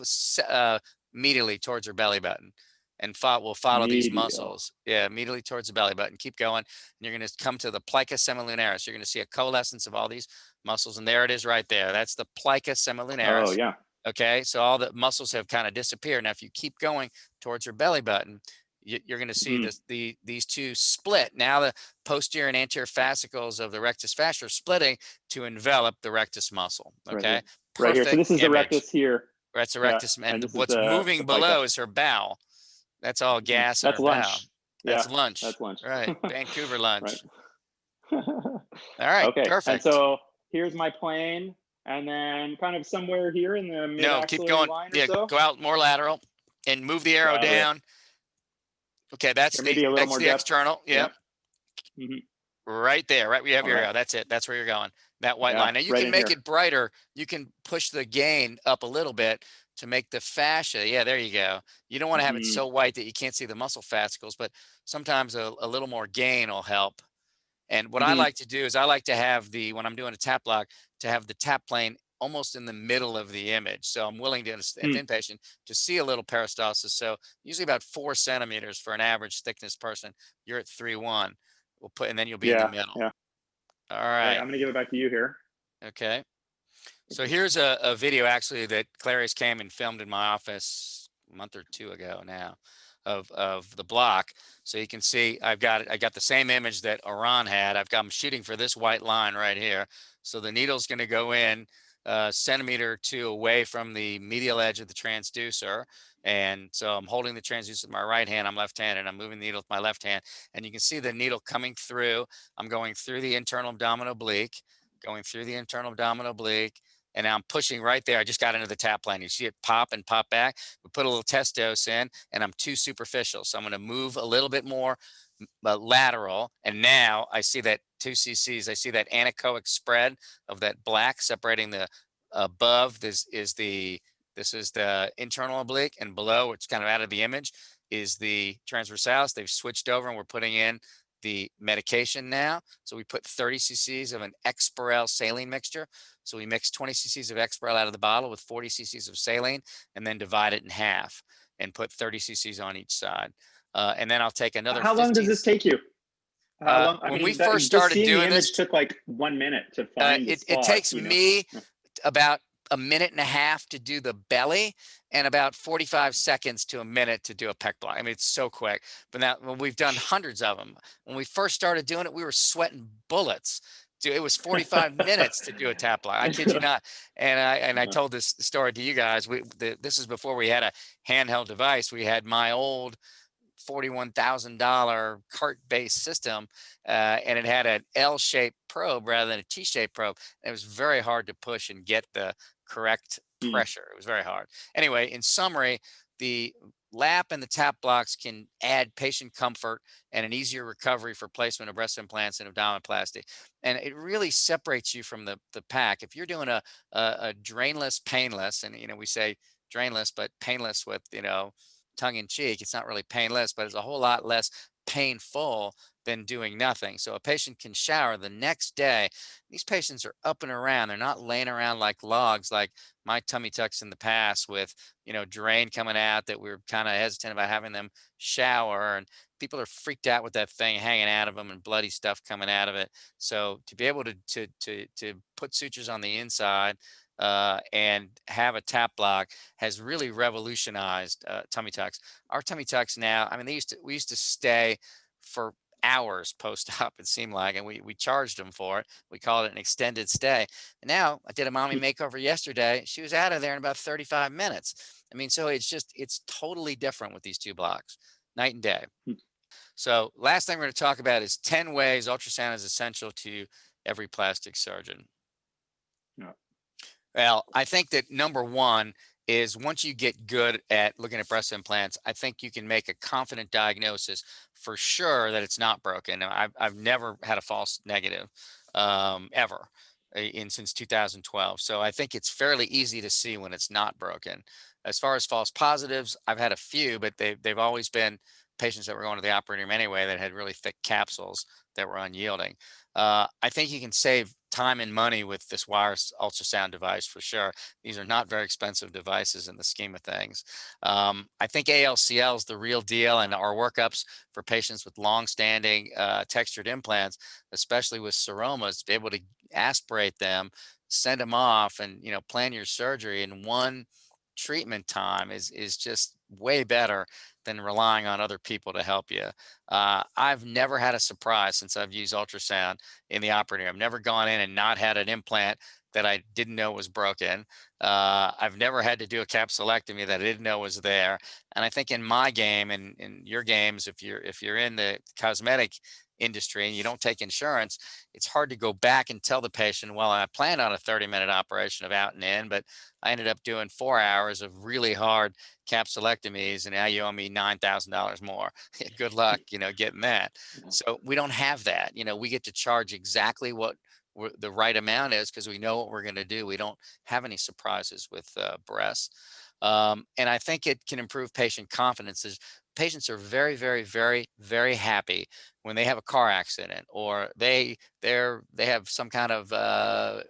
medially towards your belly button, and we'll follow these muscles. Yeah, medially towards the belly button. Keep going, and you're going to come to the plica semilunaris. You're going to see a coalescence of all these muscles, and there it is right there. That's the plica semilunaris. Oh, yeah. Okay, so all the muscles have kind of disappeared. Now, if you keep going towards your belly button, you're going to see these two split. Now the posterior and anterior fascicles of the rectus fascia are splitting to envelop the rectus muscle. Right Okay, here. Right here. So perfect this is the image. rectus here. That's the Yeah. rectus, And and this is what's the moving plica. below is her bowel. That's all gas in That's her bowel. lunch. That's Yeah, lunch, that's lunch. right? Vancouver Right. lunch. All right, Okay, and perfect. so here's my plane, and then kind of somewhere here in the No, keep mid-axillary going. line or Yeah, so. go out more lateral and move the arrow Got it. down. Okay, that's There may be a little more the depth. external. Yeah. Yep. Hmm. Right there, right where you have All your right. arrow. That's it. That's where you're going. That white Yeah, line. Now you right can in make here. it brighter. You can push the gain up a little bit to make the fascia. Yeah, there you go. You don't want to have it so white that you can't see the muscle fascicles, but sometimes a little more gain will help. And what I Hmm. like to do is I like to have when I'm doing a tap block, to have the tap plane almost in the middle of the image. So I'm willing to, in a thin patient, to see a little peristalsis. So usually about 4 centimeters for an average thickness person. You're at 3.1. We'll put, and then you'll be in the Yeah, middle. yeah. All All right, right. I'm gonna give it back to you here. Okay. So here's a video actually that Clarice came and filmed in my office a month or two ago now of the block. So you can see I got the same image that Iran had. I'm shooting for this white line right here. So the needle's going to go in a centimeter or two away from the medial edge of the transducer. And so I'm holding the transducer with my right hand. I'm left-handed. I'm moving the needle with my left hand. And you can see the needle coming through. I'm going through the internal abdominal oblique, going through the internal abdominal oblique. And now I'm pushing right there. I just got into the tap plane. You see it pop and pop back. We put a little test dose in, and I'm too superficial. So I'm going to move a little bit more lateral. And now I see that 2 cc's. I see that anechoic spread of that black separating the above. This is the internal oblique, and below, which kind of out of the image, is the transversalis. They've switched over, and we're putting in the medication now. So we put 30 cc's of an Exparel saline mixture. So we mix 20 cc's of Exparel out of the bottle with 40 cc's of saline, and then divide it in half and put 30 cc's on each side. And then I'll take another How long does 15. this take you? How long? I When we mean, first just started seeing the doing image this, took like 1 minute to find the it spot. takes You know. me about a minute and a half to do the belly and about 45 seconds to a minute to do a pec block. I mean, it's so quick. But now we've done hundreds of them. When we first started doing it, we were sweating bullets. Dude, it was 45 minutes to do a tap block. I kid you not. And I told this story to you guys. This is before we had a handheld device. We had my old $41,000 cart-based system, and it had an L-shaped probe rather than a T-shaped probe. And it was very hard to push and get the correct pressure. It was very hard. Anyway, in summary, the lap and the tap blocks can add patient comfort and an easier recovery for placement of breast implants and abdominoplasty. And it really separates you from the pack. If you're doing a drainless, painless, and we say drainless, but painless with tongue in cheek, it's not really painless, but it's a whole lot less painful than doing nothing. So a patient can shower the next day. These patients are up and around. They're not laying around like logs, like my tummy tucks in the past with, drain coming out that we were kind of hesitant about having them shower. And people are freaked out with that thing hanging out of them and bloody stuff coming out of it. So to be able to put sutures on the inside and have a tap block has really revolutionized tummy tucks. Our tummy tucks now, I mean, we used to stay for hours post-op, it seemed like, and we charged them for it. We called it an extended stay. And now I did a mommy makeover yesterday. She was out of there in about 35 minutes. I mean, so it's totally different with these two blocks, night and day. So last thing we're going to talk about is 10 ways ultrasound is essential to every plastic surgeon. Yeah. Well, I think that number one is once you get good at looking at breast implants, I think you can make a confident diagnosis for sure that it's not broken. I've never had a false negative ever since 2012. So I think it's fairly easy to see when it's not broken. As far as false positives, I've had a few, but they've always been patients that were going to the operating room anyway that had really thick capsules that were unyielding. I think you can save time and money with this wireless ultrasound device for sure. These are not very expensive devices in the scheme of things. I think ALCL is the real deal, and our workups for patients with long-standing textured implants, especially with seromas, to be able to aspirate them, send them off, and plan your surgery in one treatment time is just way better than relying on other people to help you. I've never had a surprise since I've used ultrasound in the operating room. I've never gone in and not had an implant that I didn't know was broken. I've never had to do a capsulectomy that I didn't know was there. And I think in my game and in your games, if you're in the cosmetic industry and you don't take insurance, it's hard to go back and tell the patient, well, I planned on a 30-minute operation of out and in, but I ended up doing 4 hours of really hard capsulectomies, and now you owe me $9,000 more. Good luck, getting that. So we don't have that. We get to charge exactly what the right amount is because we know what we're going to do. We don't have any surprises with breasts. And I think it can improve patient confidence. Patients are very, very, very, very happy when they have a car accident or they have some kind of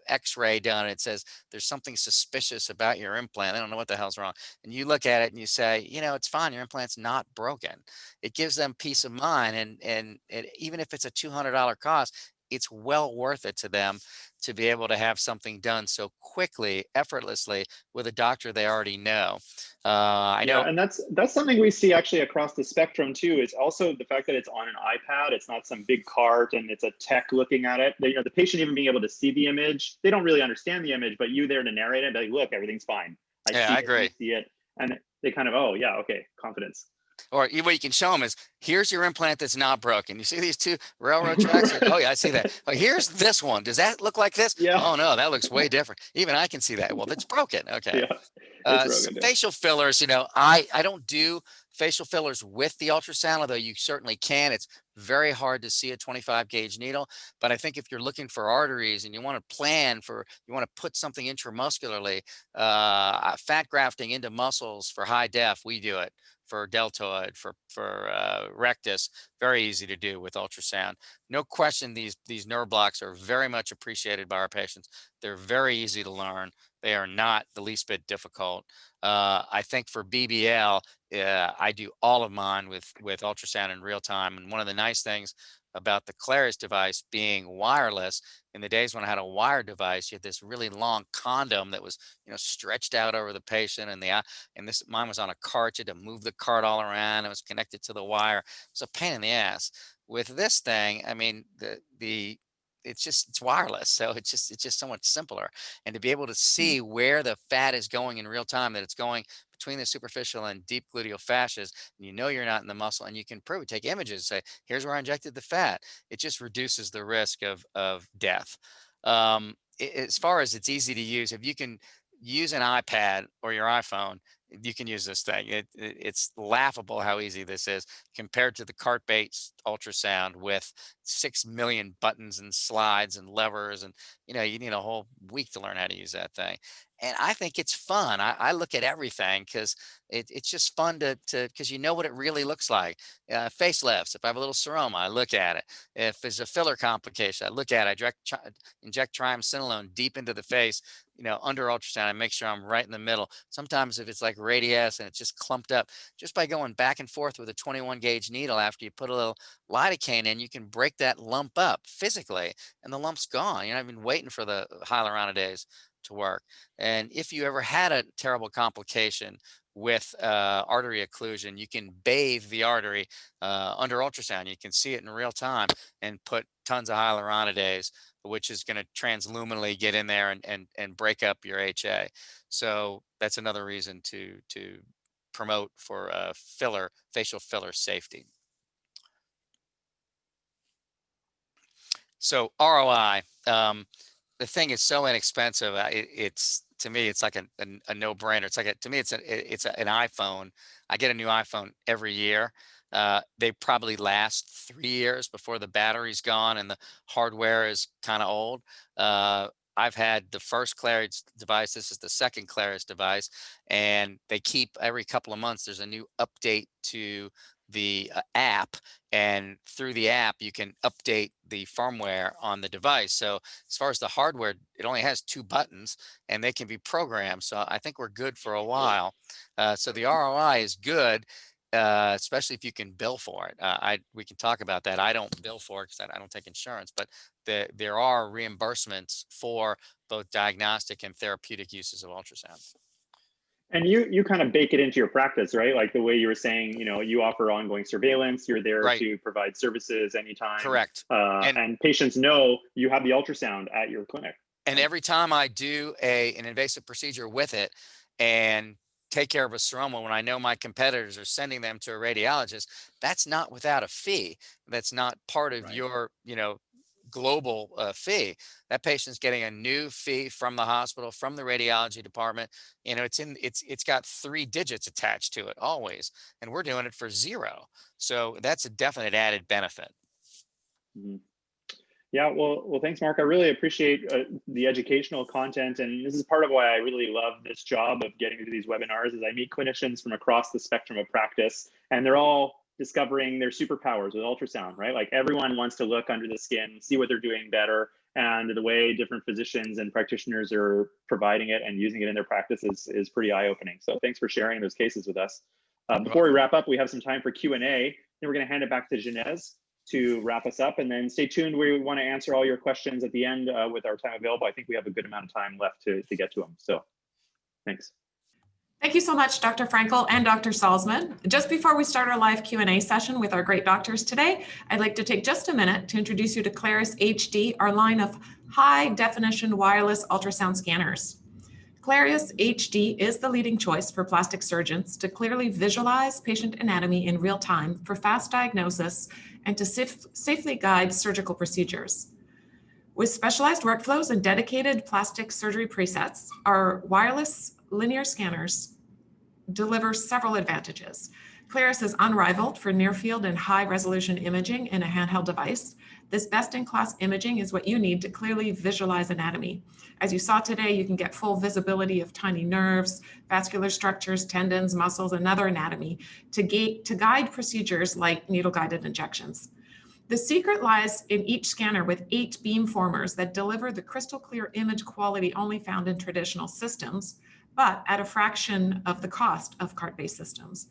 X-ray done. And it says there's something suspicious about your implant. They don't know what the hell's wrong. And you look at it and you say, it's fine. Your implant's not broken. It gives them peace of mind. And even if it's a $200 cost, it's well worth it to them to be able to have something done so quickly, effortlessly with a doctor they already know. I know. Yeah, and that's something we see actually across the spectrum too, is also the fact that it's on an iPad. It's not some big cart and it's a tech looking at it. The patient even being able to see the image, they don't really understand the image, but you there to narrate it, like, look, everything's fine. I Yeah, see I it, you agree. see it, and they kind of, oh yeah, okay, confidence. Or what you can show them is, here's your implant that's not broken. You see these two railroad tracks? Oh yeah, I see that. Oh, here's this one. Does that look like this? Yeah, Oh no, that looks way different. Even I can see that. Well, that's broken. Okay. yeah, it's Some broken. Yeah. facial fillers, I don't do facial fillers with the ultrasound, although you certainly can. It's very hard to see a 25 gauge needle. But I think if you're looking for arteries and you want to you want to put something intramuscularly, fat grafting into muscles for high def, we do it. For deltoid, for rectus, very easy to do with ultrasound. No question, these nerve blocks are very much appreciated by our patients. They're very easy to learn. They are not the least bit difficult. I think for BBL, I do all of mine with ultrasound in real time. And one of the nice things about the Claris device being wireless, in the days when I had a wired device, you had this really long condom that was, stretched out over the patient, and mine was on a cart. You had to move the cart all around. It was connected to the wire. It was a pain in the ass. With this thing, I mean, it's wireless, so it's just so much simpler. And to be able to see where the fat is going in real time, that it's going between the superficial and deep gluteal fascias, and you're not in the muscle, and you can prove it. Take images, say, here's where I injected the fat. It just reduces the risk of death. As far as it's easy to use, if you can use an iPad or your iPhone, you can use this thing. It's laughable how easy this is compared to the cart-based ultrasound with 6 million buttons and slides and levers, and you need a whole week to learn how to use that thing. And I think it's fun. I look at everything because it's just fun to because you know what it really looks like. Facelifts. If I have a little seroma, I look at it. If there's a filler complication, I look at it. Inject triamcinolone deep into the face, under ultrasound. I make sure I'm right in the middle. Sometimes if it's like radius and it's just clumped up, just by going back and forth with a 21 gauge needle after you put a little lidocaine in, you can break that lump up physically, and the lump's gone. I've been waiting for the hyaluronidase to work. And if you ever had a terrible complication with artery occlusion, you can bathe the artery under ultrasound. You can see it in real time and put tons of hyaluronidase, which is going to transluminally get in there and break up your HA. So that's another reason to promote for facial filler safety. So ROI, the thing is so inexpensive. It's to me, it's like a no-brainer. It's like to me, it's an iPhone. I get a new iPhone every year. They probably last 3 years before the battery's gone and the hardware is kind of old. I've had the first Claris device. This is the second Claris device, and they keep every couple of months. There's a new update to the app, and through the app you can update the firmware on the device. So as far as the hardware, it only has 2 buttons and they can be programmed. So I think we're good for a while. So the ROI is good, especially if you can bill for it. We can talk about that. I don't bill for it because I don't take insurance, but there are reimbursements for both diagnostic and therapeutic uses of ultrasound. And you kind of bake it into your practice, right? Like the way you were saying, you offer ongoing surveillance, you're there Right. to provide services anytime. Correct. And patients know you have the ultrasound at your clinic. And every time I do an invasive procedure with it and take care of a seroma, when I know my competitors are sending them to a radiologist, that's not without a fee. That's not part of Right. your, global fee. That patient's getting a new fee from the hospital, from the radiology department. It's got 3 digits attached to it always, and we're doing it for 0. So that's a definite added benefit. Mm-hmm. Yeah, well, thanks, Mark. I really appreciate the educational content, and this is part of why I really love this job of getting to these webinars. Is I meet clinicians from across the spectrum of practice, and they're all discovering their superpowers with ultrasound, right? Like everyone wants to look under the skin, see what they're doing better, and the way different physicians and practitioners are providing it and using it in their practice is pretty eye-opening. So thanks for sharing those cases with us. Before we wrap up, we have some time for Q&A. Then we're going to hand it back to Genèse to wrap us up, and then stay tuned. We want to answer all your questions at the end with our time available. I think we have a good amount of time left to get to them. So thanks. Thank you so much, Dr. Frankel and Dr. Salzman. Just before we start our live Q&A session with our great doctors today, I'd like to take just a minute to introduce you to Claris HD, our line of high-definition wireless ultrasound scanners. Claris HD is the leading choice for plastic surgeons to clearly visualize patient anatomy in real time for fast diagnosis and to safely guide surgical procedures. With specialized workflows and dedicated plastic surgery presets, our wireless linear scanners deliver several advantages. Claris is unrivaled for near-field and high-resolution imaging in a handheld device. This best-in-class imaging is what you need to clearly visualize anatomy. As you saw today, you can get full visibility of tiny nerves, vascular structures, tendons, muscles, and other anatomy to guide procedures like needle-guided injections. The secret lies in each scanner with 8 beamformers that deliver the crystal clear image quality only found in traditional systems, but at a fraction of the cost of cart-based systems.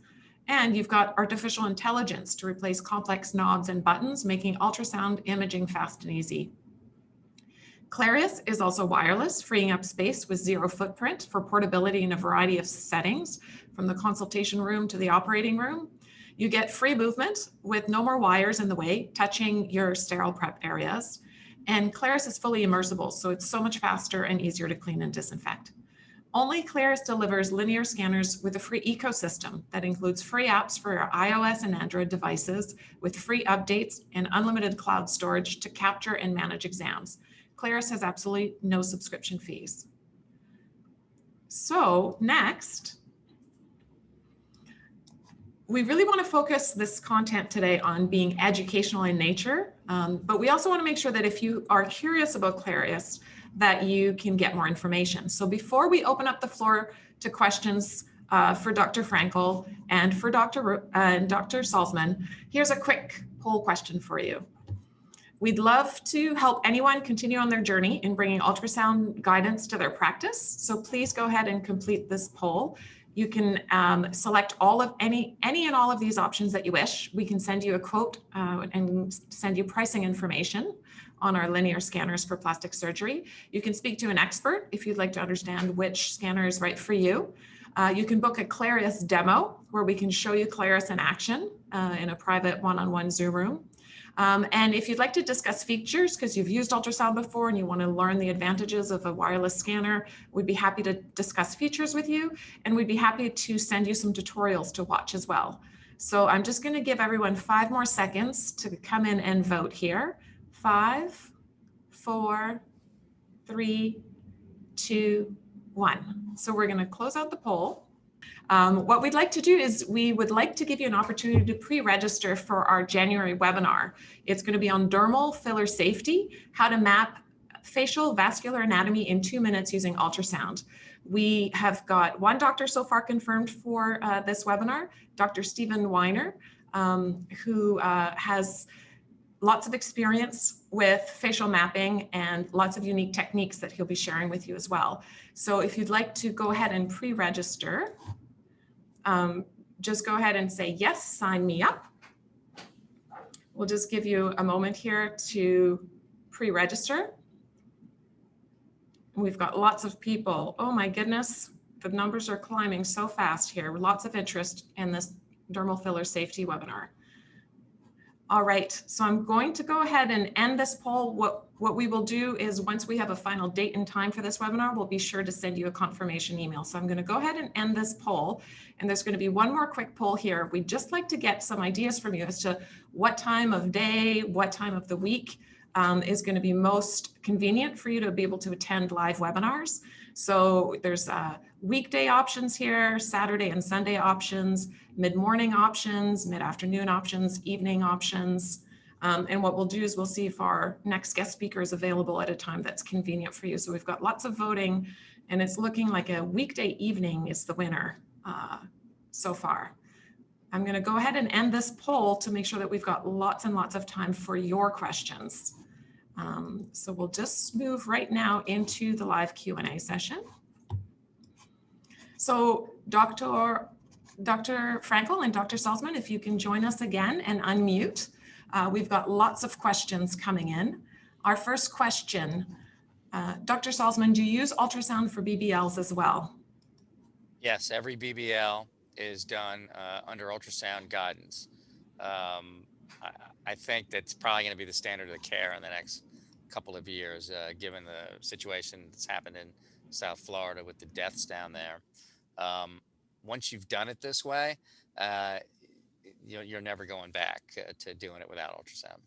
And you've got artificial intelligence to replace complex knobs and buttons, making ultrasound imaging fast and easy. Claris is also wireless, freeing up space with 0 footprint for portability in a variety of settings, from the consultation room to the operating room. You get free movement with no more wires in the way, touching your sterile prep areas. And Claris is fully immersible, so it's so much faster and easier to clean and disinfect. Only Claris delivers linear scanners with a free ecosystem that includes free apps for your iOS and Android devices with free updates and unlimited cloud storage to capture and manage exams. Claris has absolutely no subscription fees. So next, we really want to focus this content today on being educational in nature, but we also want to make sure that if you are curious about Claris, that you can get more information. So before we open up the floor to questions for Dr. Frankel and for Dr. Salzman, here's a quick poll question for you. We'd love to help anyone continue on their journey in bringing ultrasound guidance to their practice. So please go ahead and complete this poll. You can select any and all of these options that you wish. We can send you a quote and send you pricing information on our linear scanners for plastic surgery. You can speak to an expert if you'd like to understand which scanner is right for you. You can book a Claris demo where we can show you Claris in action in a private one-on-one Zoom room. And if you'd like to discuss features, because you've used ultrasound before and you want to learn the advantages of a wireless scanner, we'd be happy to discuss features with you, and we'd be happy to send you some tutorials to watch as well. So I'm just going to give everyone 5 more seconds to come in and vote here. 5, 4, 3, 2, 1. So we're going to close out the poll. What we'd like to do is we would like to give you an opportunity to pre-register for our January webinar. It's going to be on dermal filler safety, how to map facial vascular anatomy in 2 minutes using ultrasound. We have got 1 doctor so far confirmed for this webinar, Dr. Stephen Weiner, who has lots of experience with facial mapping and lots of unique techniques that he'll be sharing with you as well. So if you'd like to go ahead and pre-register, just go ahead and say, yes, sign me up. We'll just give you a moment here to pre-register. We've got lots of people. Oh my goodness. the numbers are climbing so fast here. Lots of interest in this dermal filler safety webinar. All right, so I'm going to go ahead and end this poll. What we will do is once we have a final date and time for this webinar, we'll be sure to send you a confirmation email. So I'm going to go ahead and end this poll. And there's going to be one more quick poll here. We'd just like to get some ideas from you as to what time of day, what time of the week is going to be most convenient for you to be able to attend live webinars. So there's weekday options here, Saturday and Sunday options, mid-morning options, mid-afternoon options, evening options. And what we'll do is we'll see if our next guest speaker is available at a time that's convenient for you. So we've got lots of voting, and it's looking like a weekday evening is the winner so far. I'm going to go ahead and end this poll to make sure that we've got lots and lots of time for your questions. So we'll just move right now into the live Q&A session. So Dr. Frankel and Dr. Salzman, if you can join us again and unmute. We've got lots of questions coming in. Our first question, Dr. Salzman, do you use ultrasound for BBLs as well? Yes, every BBL is done under ultrasound guidance. I think that's probably going to be the standard of care in the next couple of years, given the situation that's happened in South Florida with the deaths down there. Once you've done it this way, you're never going back to doing it without ultrasound.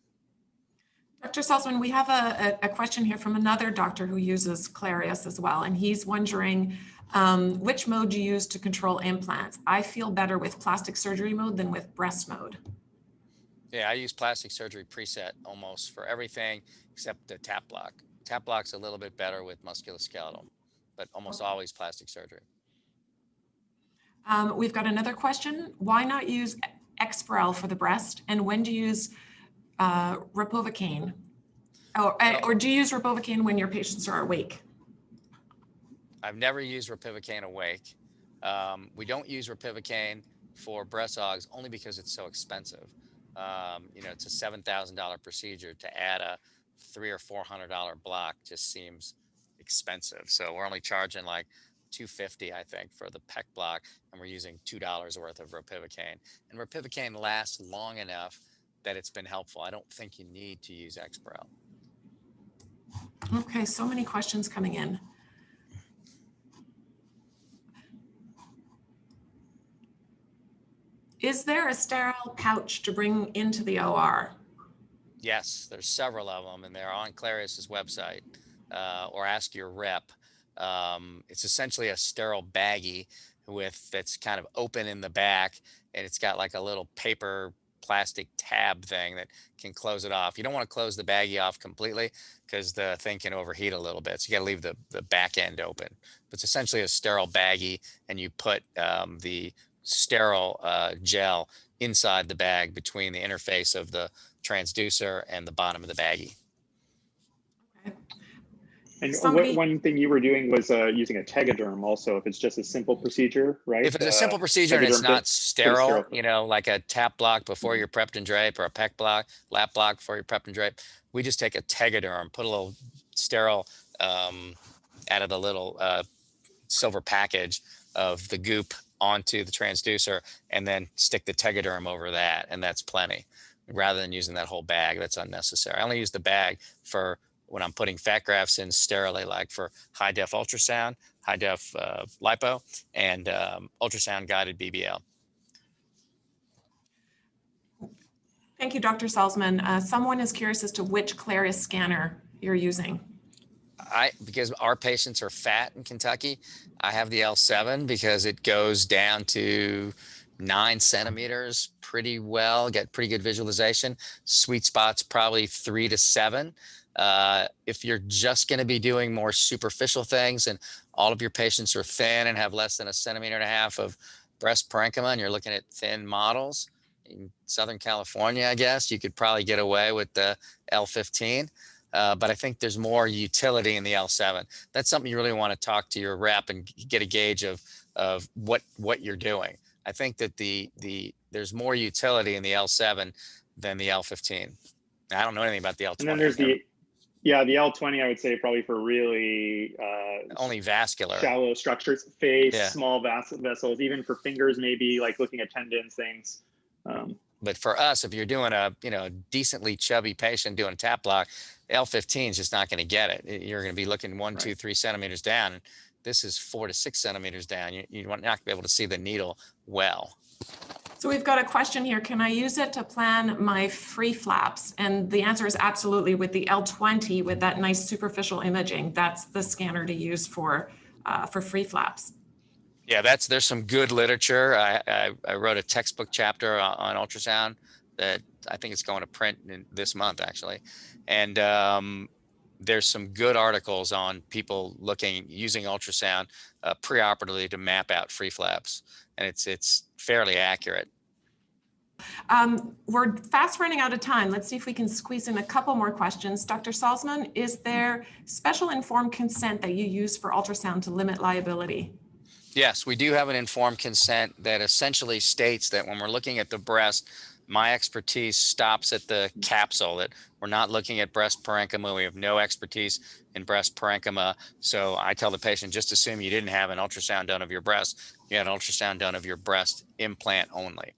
Dr. Salzman, we have a question here from another doctor who uses Clarius as well, and he's wondering which mode do you use to control implants? I feel better with plastic surgery mode than with breast mode. Yeah, I use plastic surgery preset almost for everything except the TAP block. TAP block's a little bit better with musculoskeletal, but almost always plastic surgery. We've got another question. Why not use Exparel for the breast? And when do you use ropivacaine? Or do you use ropivacaine when your patients are awake? I've never used ropivacaine awake. We don't use ropivacaine for breast augs only because it's so expensive. It's a $7,000 procedure. To add a $300 or $400 block just seems expensive. So we're only charging like $250, I think, for the PEC block, and we're using $2 worth of ropivacaine. And ropivacaine lasts long enough that it's been helpful. I don't think you need to use Exparel. Okay, so many questions coming in. Is there a sterile pouch to bring into the OR? Yes, there's several of them, and they're on Clarius's website, or ask your rep. It's essentially a sterile baggie that's kind of open in the back, and it's got like a little paper plastic tab thing that can close it off. You don't want to close the baggie off completely because the thing can overheat a little bit. So you got to leave the back end open. But it's essentially a sterile baggie, and you put the sterile gel inside the bag between the interface of the transducer and the bottom of the baggie. Okay. And one thing you were doing was using a tegaderm also, if it's just a simple procedure, right? If it's a simple procedure and it's not sterile, like a TAP block before your prepped and drape, or a PEC block, lap block before your prepped and drape, we just take a tegaderm, put a little sterile out of the little silver package of the goop onto the transducer, and then stick the tegaderm over that, and that's plenty, rather than using that whole bag. That's unnecessary. I only use the bag for when I'm putting fat grafts in sterilely, like for high def ultrasound, high def lipo, and ultrasound-guided BBL. Thank you, Dr. Salzman. Someone is curious as to which Clarius scanner you're using. Because our patients are fat in Kentucky, I have the L7 because it goes down to 9 centimeters pretty well, get pretty good visualization. Sweet spot's probably 3 to 7. If you're just going to be doing more superficial things and all of your patients are thin and have less than 1.5 centimeters of breast parenchyma, and you're looking at thin models in Southern California, I guess you could probably get away with the L15. But I think there's more utility in the L7. That's something you really want to talk to your rep and get a gauge of what you're doing. I think that there's more utility in the L7 than the L15. I don't know anything about the L20. And then there's Yeah, the L20, I would say probably for really Only vascular. shallow structures, face, Yeah. small vessels, even for fingers, maybe like looking at tendons, things. But for us, if you're doing a decently chubby patient doing a tap block, L15 is just not going to get it. You're going to be looking 1, 2, 3 centimeters down. This is 4 to 6 centimeters down. You're not going to be able to see the needle well. So we've got a question here. Can I use it to plan my free flaps? And the answer is absolutely. With the L20, with that nice superficial imaging, that's the scanner to use for free flaps. Yeah, there's some good literature. I wrote a textbook chapter on ultrasound that I think it's going to print this month, actually. And there's some good articles on people using ultrasound preoperatively to map out free flaps, and it's fairly accurate. We're fast running out of time. Let's see if we can squeeze in a couple more questions. Dr. Salzman, is there special informed consent that you use for ultrasound to limit liability? Yes, we do have an informed consent that essentially states that when we're looking at the breast, my expertise stops at the capsule, that we're not looking at breast parenchyma. We have no expertise in breast parenchyma. So I tell the patient, just assume you didn't have an ultrasound done of your breast. You had an ultrasound done of your breast implant only.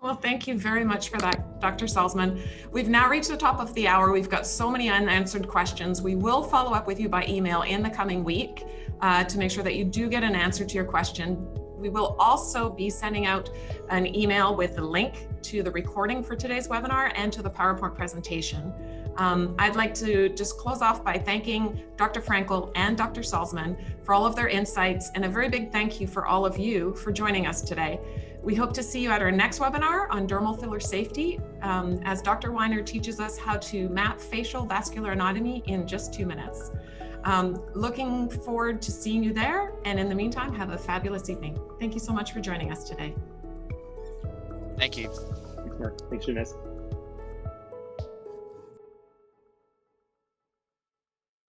Well, thank you very much for that, Dr. Salzman. We've now reached the top of the hour. We've got so many unanswered questions. We will follow up with you by email in the coming week to make sure that you do get an answer to your question. We will also be sending out an email with the link to the recording for today's webinar and to the PowerPoint presentation. I'd like to just close off by thanking Dr. Frankel and Dr. Salzman for all of their insights, and a very big thank you for all of you for joining us today. We hope to see you at our next webinar on dermal filler safety, as Dr. Weiner teaches us how to map facial vascular anatomy in just 2 minutes. Looking forward to seeing you there, and in the meantime, have a fabulous evening. Thank you so much for joining us today. Thank you. Thanks, Mark. Thanks, Janessa.